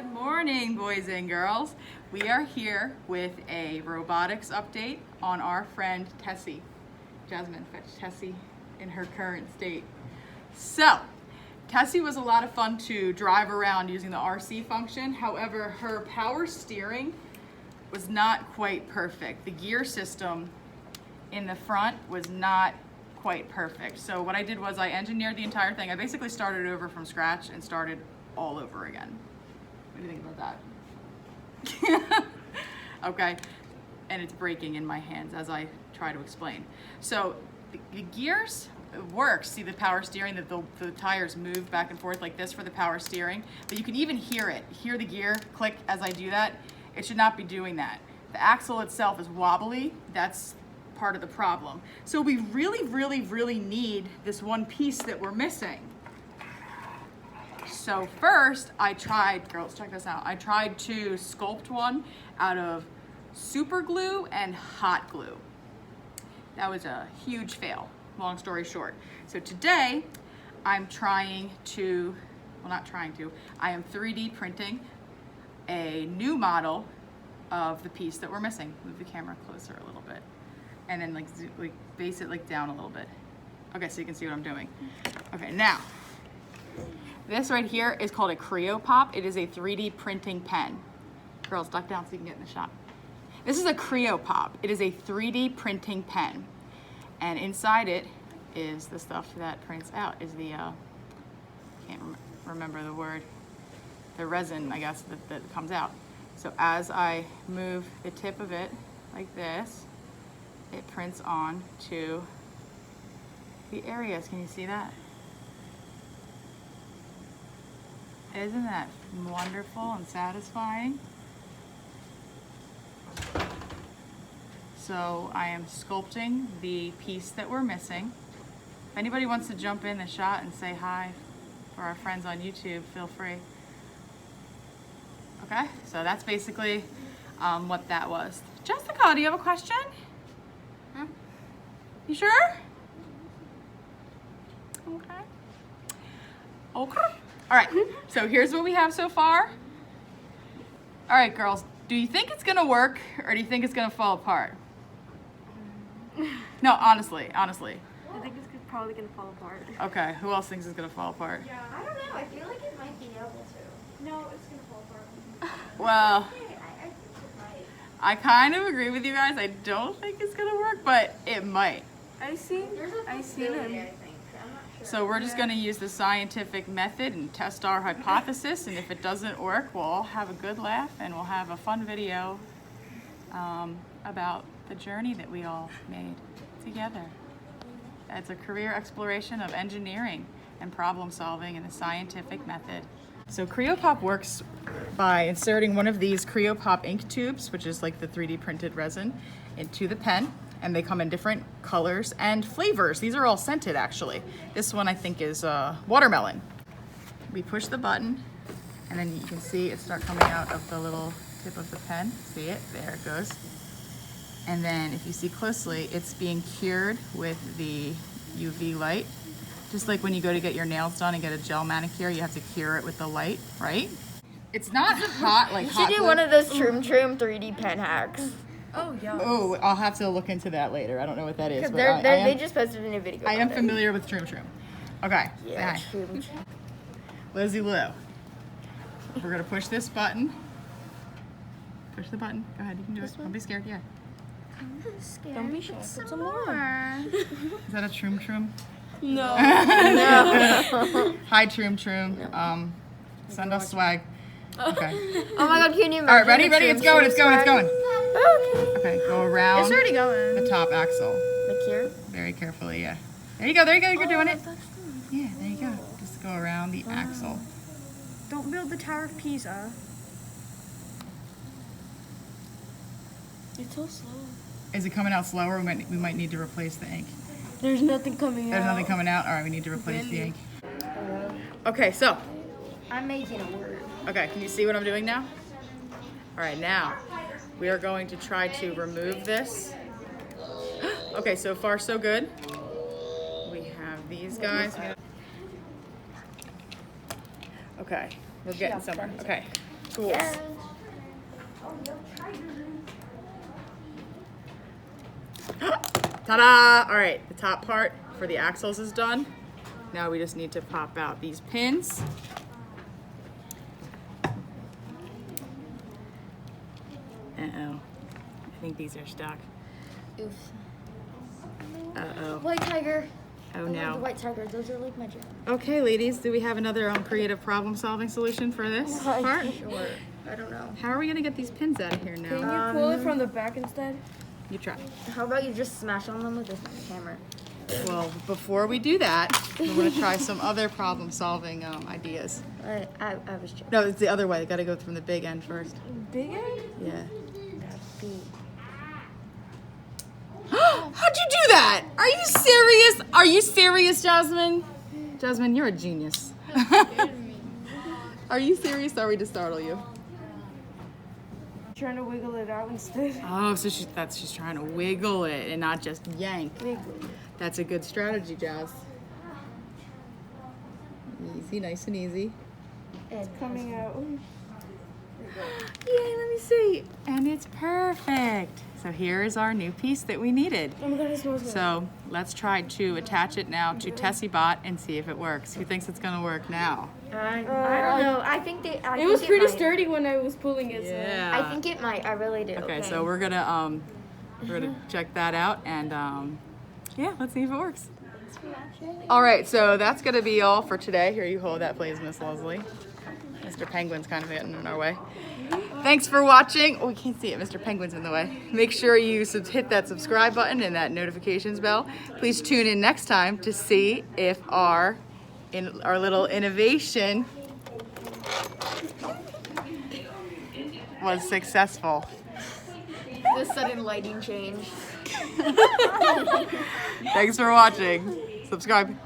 Good morning, boys and girls. We are here with a robotics update on our friend Tessie. Jasmine, fetch Tessie in her current state. So, Tessie was a lot of fun to drive around using the RC function. However, her power steering was not quite perfect. The gear system in the front was not quite perfect. So what I did was I engineered the entire thing. I basically started over from scratch and started all over again. What do you think about that? Okay, and it's breaking in my hands as I try to explain. So the gears works. See the power steering, that the tires move back and forth like this for the power steering, but you can even hear it. Hear the gear click as I do that. It should not be doing that. The axle itself is wobbly. That's part of the problem. So we really need this one piece that we're missing. So first I tried, girls, check this out. I tried to sculpt one out of super glue and hot glue. That was a huge fail, long story short. So today I'm trying to, well not trying to, I am 3D printing a new model of the piece that we're missing. Move the camera closer a little bit. And then like base it like down a little bit. Okay, so you can see what I'm doing. Okay, now, this right here is called a Creopop. It is a 3D printing pen. Girls, duck down so you can get in the shot. This is a Creopop. It is a 3D printing pen. And inside it is the stuff that prints out, is the, can't remember the word, the resin, I guess, that comes out. So as I move the tip of it like this, it prints on to the areas. Can you see that? Isn't that wonderful and satisfying? So I am sculpting the piece that we're missing. If anybody wants to jump in the shot and say hi for our friends on YouTube, feel free. Okay, so that's basically what that was. Jessica, do you have a question? Huh? You sure? Okay. Okay. All right, so here's what we have so far. All right, girls, do you think it's gonna work or do you think it's gonna fall apart? No, honestly. I think it's probably gonna fall apart. Okay, who else thinks it's gonna fall apart? Yeah, I don't know. I feel like it might be able to. No, it's gonna fall apart. Well, I think it might. I kind of agree with you guys. I don't think it's gonna work, but it might. I see him. I think. I'm not sure. So we're just gonna use the scientific method and test our hypothesis, and if it doesn't work, we'll all have a good laugh and we'll have a fun video about the journey that we all made together. It's a career exploration of engineering and problem solving in a scientific method. So Creopop works by inserting one of these Creopop ink tubes, which is like the 3D printed resin, into the pen. And they come in different colors and flavors. These are all scented, actually. This one I think is watermelon. We push the button, and then you can see it start coming out of the little tip of the pen. See it? There it goes. And then if you see closely, it's being cured with the UV light. Just like when you go to get your nails done and get a gel manicure, you have to cure it with the light, right? It's not hot like hot. You should do one of those Troom 3D pen hacks. Oh yeah. Oh, I'll have to look into that later. I don't know what that is. But They just posted a new video. I am familiar with Troom. Okay. Yeah, Hi. Troom. Lizzie Lou. We're gonna push this button. Push the button. Go ahead, you can do it. Don't be scared. Yeah. Don't be shy. Put some more. Is that a Troom? No. Hi Troom. Send us swag. Okay. Oh my God, can you imagine? All right, ready? It's going. Okay. Okay, go around. It's already going. The top axle. Like here? Very carefully. Yeah. There you go. You're doing it. Yeah. There you go. Just go around the axle. Don't build the Tower of Pisa. It's so slow. Is it coming out slower? We might need to replace the ink. There's nothing coming out. There's nothing coming out. All right, we need to replace the ink. Okay, so. I'm making a word. Okay, can you see what I'm doing now? All right, now we are going to try to remove this. Okay, so far so good. We have these guys. Okay, we're getting somewhere. Okay, tools. Yeah. Ta-da! All right, the top part for the axles is done. Now we just need to pop out these pins. Uh-oh. I think these are stuck. Oof. Uh-oh. White tiger. Oh I love the no. white tiger. Those are like my jam. Okay, ladies, do we have another creative problem-solving solution for this part? Sure. I don't know. How are we gonna get these pins out of here Can now? you pull it from the back instead? You try. How about you just smash on them with this hammer? Well, before we do that, we're gonna try some other problem-solving ideas. I was joking. No, it's the other way. They gotta go from the big end first. Big egg? Yeah. Be- How'd you do that? Are you serious? Are you serious, Jasmine? Jasmine, you're a genius. Are you serious? Sorry to startle you. Trying to wiggle it out instead. Oh, so she's trying to wiggle it and not just yank. Wiggle. That's a good strategy, Jazz. Easy, nice and easy. It's coming out. Yay, let me see. And it's perfect. So here is our new piece that we needed. Oh my god, it smells good. So let's try to attach it now to Tessie Bot and see if it works. Who thinks it's gonna work now? I don't know. I think they. It was pretty sturdy when I was pulling it. Yeah. I think it might. I really do. Okay, so we're gonna check that out and yeah, let's see if it works. All right, so that's gonna be all for today. Here, you hold that, please, Miss Leslie. Mr. Penguin's kind of getting in our way. Thanks for watching. Oh, we can't see it. Mr. Penguin's in the way. Make sure you hit that subscribe button and that notifications bell. Please tune in next time to see if our little innovation was successful. The sudden lighting change. Thanks for watching. Subscribe.